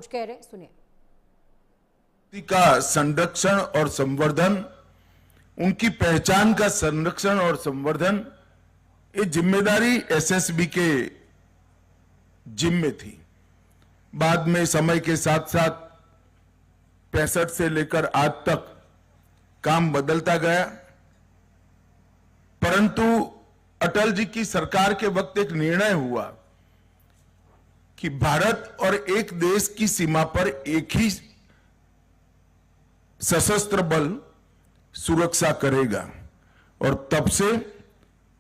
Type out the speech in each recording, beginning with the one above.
कुछ कह रहे, सुनिए। का संरक्षण और संवर्धन, उनकी पहचान का संरक्षण और संवर्धन, ये जिम्मेदारी एसएसबी के जिम्मे थी। बाद में समय के साथ साथ 65 से लेकर आज तक काम बदलता गया, परंतु अटल जी की सरकार के वक्त एक निर्णय हुआ कि भारत और एक देश की सीमा पर एक ही सशस्त्र बल सुरक्षा करेगा, और तब से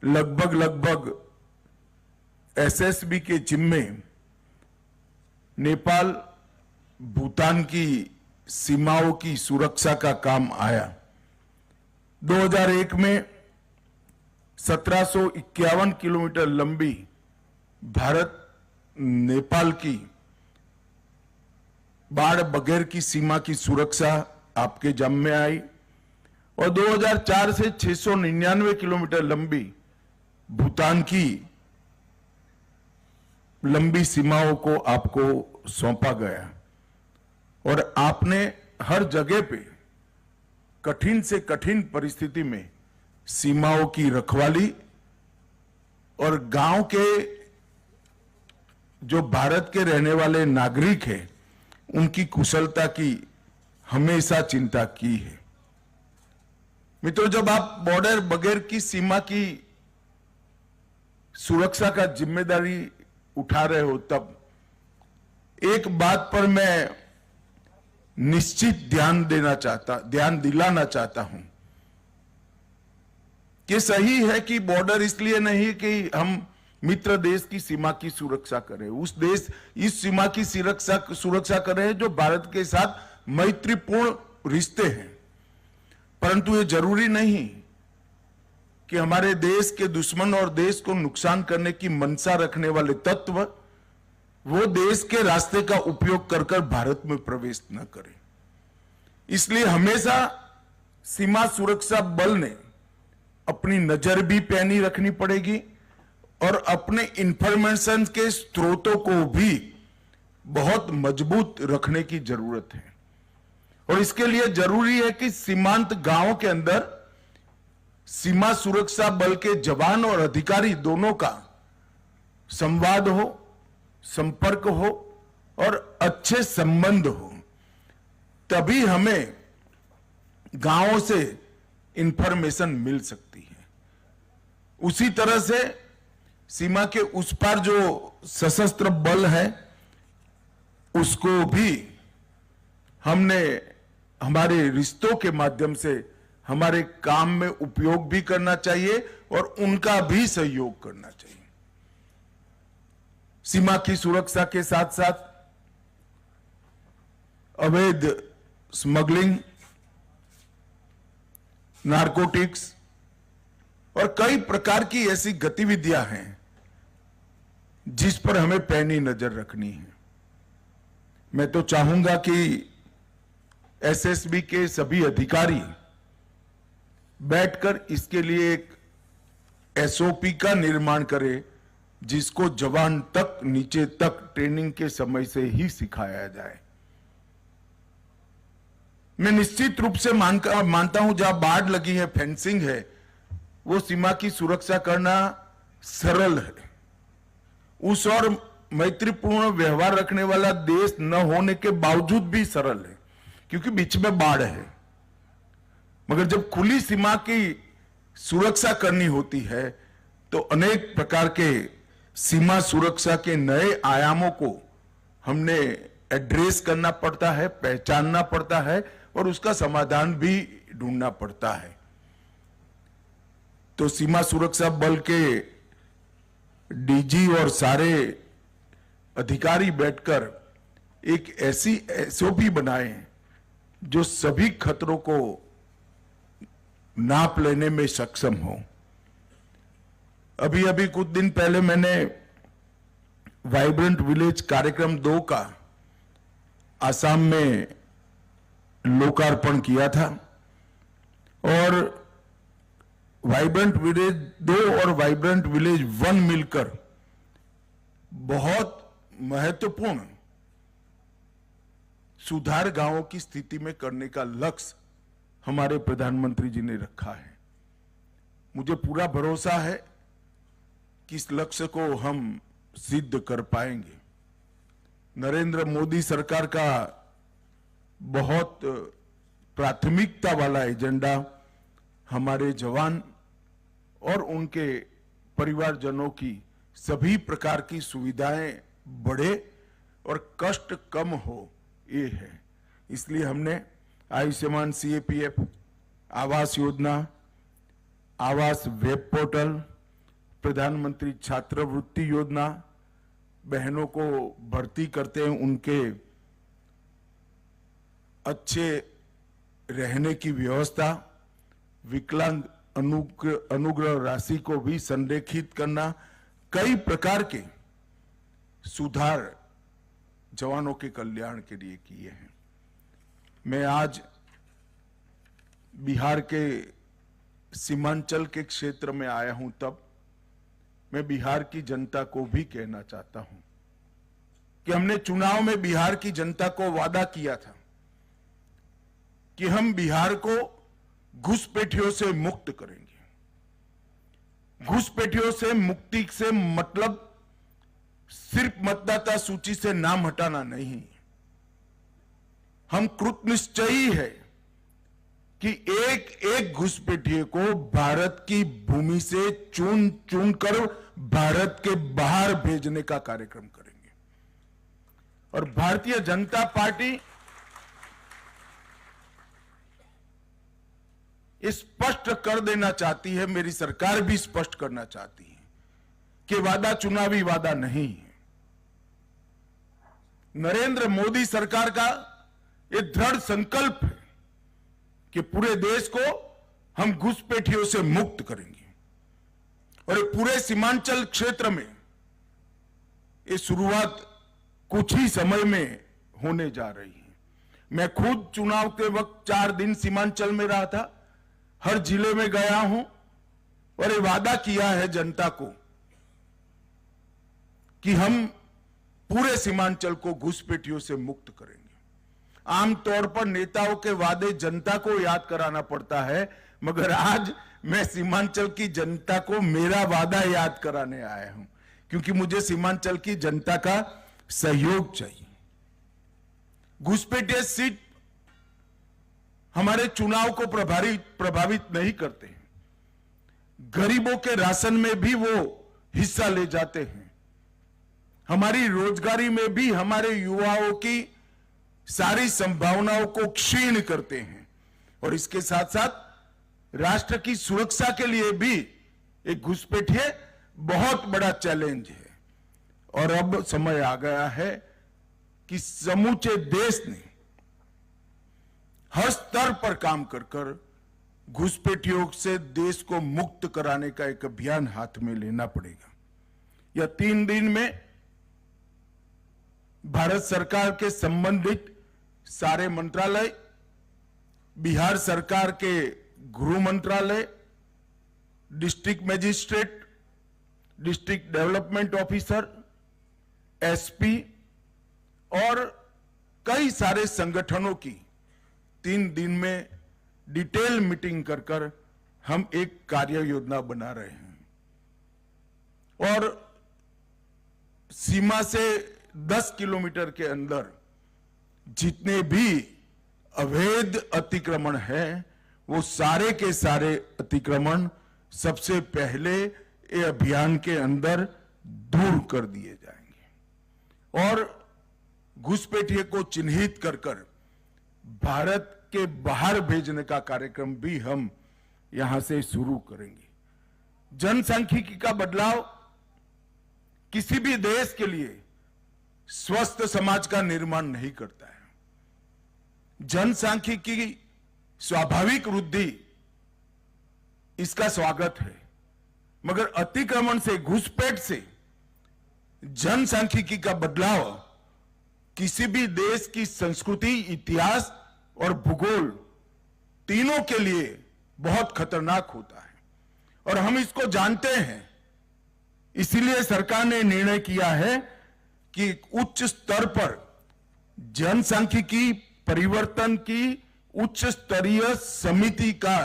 लगभग एसएसबी के जिम्मे नेपाल भूटान की सीमाओं की सुरक्षा का काम आया। 2001 में 1751 किलोमीटर लंबी भारत नेपाल की बाढ़ बगैर की सीमा की सुरक्षा आपके जिम्मे आई, और 2004 से 699 किलोमीटर लंबी भूटान की लंबी सीमाओं को आपको सौंपा गया, और आपने हर जगह पे कठिन से कठिन परिस्थिति में सीमाओं की रखवाली और गांव के जो भारत के रहने वाले नागरिक हैं उनकी कुशलता की हमेशा चिंता की है। मित्रों, जब आप बॉर्डर बगैर की सीमा की सुरक्षा का जिम्मेदारी उठा रहे हो, तब एक बात पर मैं निश्चित ध्यान दिलाना चाहता हूं कि सही है कि बॉर्डर इसलिए नहीं कि हम मित्र देश की सीमा की सुरक्षा करें, इस सीमा की सुरक्षा करें जो भारत के साथ मैत्रीपूर्ण रिश्ते हैं, परंतु ये जरूरी नहीं कि हमारे देश के दुश्मन और देश को नुकसान करने की मंशा रखने वाले तत्व वो देश के रास्ते का उपयोग कर भारत में प्रवेश न करें। इसलिए हमेशा सीमा सुरक्षा बल ने अपनी नजर भी पैनी रखनी पड़ेगी और अपने इंफॉर्मेशन के स्रोतों को भी बहुत मजबूत रखने की जरूरत है, और इसके लिए जरूरी है कि सीमांत गांवों के अंदर सीमा सुरक्षा बल के जवान और अधिकारी दोनों का संवाद हो, संपर्क हो और अच्छे संबंध हो, तभी हमें गांवों से इंफॉर्मेशन मिल सकती है। उसी तरह से सीमा के उस पार जो सशस्त्र बल है उसको भी हमने हमारे रिश्तों के माध्यम से हमारे काम में उपयोग भी करना चाहिए और उनका भी सहयोग करना चाहिए। सीमा की सुरक्षा के साथ साथ अवैध स्मगलिंग, नारकोटिक्स और कई प्रकार की ऐसी गतिविधियां हैं जिस पर हमें पैनी नजर रखनी है। मैं तो चाहूंगा कि एसएसबी के सभी अधिकारी बैठकर इसके लिए एक एसओपी का निर्माण करें, जिसको जवान तक नीचे तक ट्रेनिंग के समय से ही सिखाया जाए। मैं निश्चित रूप से मानता हूं जहां बाढ़ लगी है, फेंसिंग है, वो सीमा की सुरक्षा करना सरल है। उस और मैत्रीपूर्ण व्यवहार रखने वाला देश न होने के बावजूद भी सरल है, क्योंकि बीच में बाढ़ है। मगर जब खुली सीमा की सुरक्षा करनी होती है तो अनेक प्रकार के सीमा सुरक्षा के नए आयामों को हमने एड्रेस करना पड़ता है, पहचानना पड़ता है और उसका समाधान भी ढूंढना पड़ता है। तो सीमा सुरक्षा बल के डीजी और सारे अधिकारी बैठकर एक ऐसी एसओपी बनाए जो सभी खतरों को नाप लेने में सक्षम हो। अभी कुछ दिन पहले मैंने वाइब्रेंट विलेज कार्यक्रम 2 का आसाम में लोकार्पण किया था, और वाइब्रेंट विलेज 2 और वाइब्रेंट विलेज 1 मिलकर बहुत महत्वपूर्ण सुधार गांवों की स्थिति में करने का लक्ष्य हमारे प्रधानमंत्री जी ने रखा है। मुझे पूरा भरोसा है कि इस लक्ष्य को हम सिद्ध कर पाएंगे। नरेंद्र मोदी सरकार का बहुत प्राथमिकता वाला एजेंडा हमारे जवान और उनके परिवारजनों की सभी प्रकार की सुविधाएं बढ़े और कष्ट कम हो, ये है। इसलिए हमने आयुष्मान सीएपीएफ, आवास योजना, आवास वेब पोर्टल, प्रधानमंत्री छात्रवृत्ति योजना, बहनों को भर्ती करते हैं उनके अच्छे रहने की व्यवस्था, विकलांग अनुग्रह राशि को भी संरेखित करना, कई प्रकार के सुधार जवानों के कल्याण के लिए किए हैं। मैं आज बिहार के सीमांचल के क्षेत्र में आया हूं, तब मैं बिहार की जनता को भी कहना चाहता हूं कि हमने चुनाव में बिहार की जनता को वादा किया था कि हम बिहार को घुसपैठियों से मुक्त करेंगे। घुसपैठियों से मुक्ति से मतलब सिर्फ मतदाता सूची से नाम हटाना नहीं, हम कृतनिश्चयी है कि एक एक घुसपैठिए को भारत की भूमि से चुन चुन कर भारत के बाहर भेजने का कार्यक्रम करेंगे। और भारतीय जनता पार्टी स्पष्ट कर देना चाहती है, मेरी सरकार भी स्पष्ट करना चाहती है कि वादा चुनावी वादा नहीं है। नरेंद्र मोदी सरकार का ये दृढ़ संकल्प है कि पूरे देश को हम घुसपैठियों से मुक्त करेंगे। और ये पूरे सीमांचल क्षेत्र में ये शुरुआत कुछ ही समय में होने जा रही है। मैं खुद चुनाव के वक्त 4 दिन सीमांचल में रहा था, हर जिले में गया हूं और ये वादा किया है जनता को कि हम पूरे सीमांचल को घुसपैठियों से मुक्त करेंगे। आमतौर पर नेताओं के वादे जनता को याद कराना पड़ता है, मगर आज मैं सीमांचल की जनता को मेरा वादा याद कराने आया हूं, क्योंकि मुझे सीमांचल की जनता का सहयोग चाहिए। घुसपैठिए सीट हमारे चुनाव को प्रभावित नहीं करते हैं। गरीबों के राशन में भी वो हिस्सा ले जाते हैं। हमारी रोजगारी में भी हमारे युवाओं की सारी संभावनाओं को क्षीण करते हैं। और इसके साथ साथ राष्ट्र की सुरक्षा के लिए भी एक घुसपैठिए बहुत बड़ा चैलेंज है। और अब समय आ गया है कि समूचे देश ने हर स्तर पर काम कर घुसपैठियों से देश को मुक्त कराने का एक अभियान हाथ में लेना पड़ेगा। यह 3 दिन में भारत सरकार के संबंधित सारे मंत्रालय, बिहार सरकार के गृह मंत्रालय, district magistrate, district development officer, SP और कई सारे संगठनों की 3 दिन में डिटेल मीटिंग कर हम एक कार्य योजना बना रहे हैं। और सीमा से 10 किलोमीटर के अंदर जितने भी अवैध अतिक्रमण हैं, वो सारे के सारे अतिक्रमण सबसे पहले ये अभियान के अंदर दूर कर दिए जाएंगे। और घुसपैठिए को चिन्हित कर भारत के बाहर भेजने का कार्यक्रम भी हम यहां से शुरू करेंगे। जनसांख्यिकी का बदलाव किसी भी देश के लिए स्वस्थ समाज का निर्माण नहीं करता है। जनसांख्यिकी की स्वाभाविक वृद्धि इसका स्वागत है, मगर अतिक्रमण से, घुसपैठ से जनसांख्यिकी का बदलाव किसी भी देश की संस्कृति, इतिहास और भूगोल तीनों के लिए बहुत खतरनाक होता है। और हम इसको जानते हैं, इसीलिए सरकार ने निर्णय किया है कि उच्च स्तर पर जनसांख्यिकी परिवर्तन की उच्च स्तरीय समिति का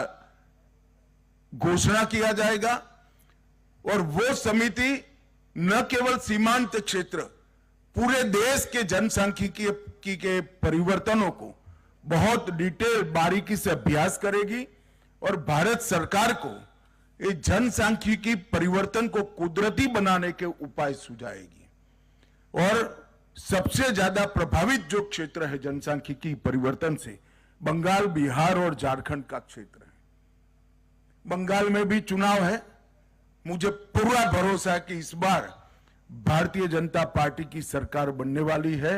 घोषणा किया जाएगा और वो समिति न केवल सीमांत क्षेत्र, पूरे देश के जनसांख्यिकी के परिवर्तनों को बहुत डिटेल बारीकी से अभ्यास करेगी और भारत सरकार को इस जनसांख्यिकी परिवर्तन को कुदरती बनाने के उपाय सुझाएगी। और सबसे ज्यादा प्रभावित जो क्षेत्र है जनसांख्यिकी परिवर्तन से, बंगाल, बिहार और झारखंड का क्षेत्र है। बंगाल में भी चुनाव है। मुझे पूरा भरोसा है कि इस बार भारतीय जनता पार्टी की सरकार बनने वाली है।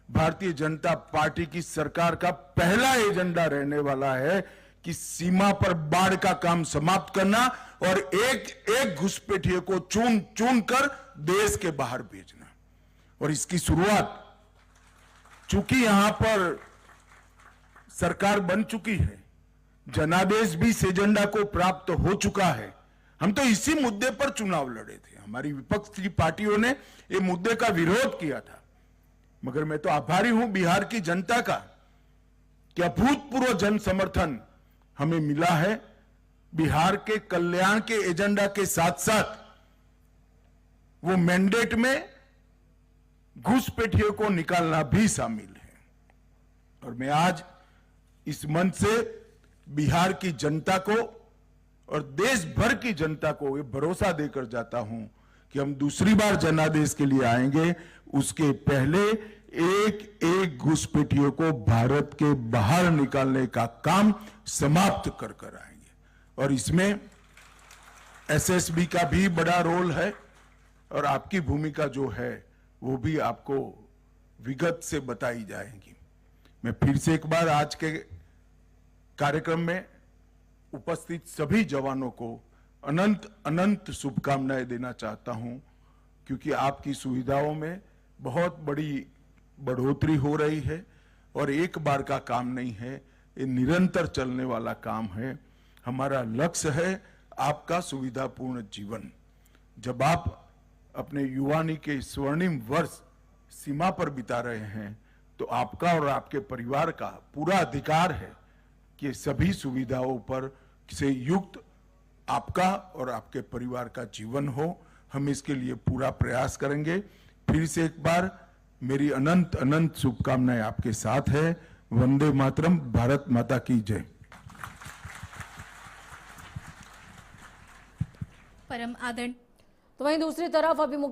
भारतीय जनता पार्टी की सरकार का पहला एजेंडा रहने वाला है कि सीमा पर बाढ़ का काम समाप्त करना और एक एक घुसपैठिए को चुन चुन कर देश के बाहर भेजना। और इसकी शुरुआत, चूंकि यहां पर सरकार बन चुकी है, जनादेश भी इस एजेंडा को प्राप्त हो चुका है। हम तो इसी मुद्दे पर चुनाव लड़े थे। हमारी विपक्ष की पार्टियों ने ये मुद्दे का विरोध किया था, मगर मैं तो आभारी हूं बिहार की जनता का कि अभूतपूर्व जन समर्थन हमें मिला है। बिहार के कल्याण के एजेंडा के साथ साथ वो मैंडेट में घुसपैठियों को निकालना भी शामिल है। और मैं आज इस मंच से बिहार की जनता को और देश भर की जनता को ये भरोसा देकर जाता हूं कि हम दूसरी बार जनादेश के लिए आएंगे, उसके पहले एक एक घुसपैठियों को भारत के बाहर निकालने का काम समाप्त कर कर आएंगे। और इसमें एसएसबी का भी बड़ा रोल है और आपकी भूमिका जो है वो भी आपको विगत से बताई जाएगी। मैं फिर से एक बार आज के कार्यक्रम में उपस्थित सभी जवानों को अनंत अनंत शुभकामनाएं देना चाहता हूं, क्योंकि आपकी सुविधाओं में बहुत बड़ी बढ़ोतरी हो रही है और एक बार का काम नहीं है, ये निरंतर चलने वाला काम है। हमारा लक्ष्य है आपका सुविधापूर्ण जीवन। जब आप अपने युवानी के स्वर्णिम वर्ष सीमा पर बिता रहे हैं तो आपका और आपके परिवार का पूरा अधिकार है कि सभी सुविधाओं पर से युक्त आपका और आपके परिवार का जीवन हो। हम इसके लिए पूरा प्रयास करेंगे। फिर से एक बार मेरी अनंत अनंत शुभकामनाएं आपके साथ है। वंदे मातरम। भारत माता की जय। परम आदरणीय। तो वहीं दूसरी तरफ अभी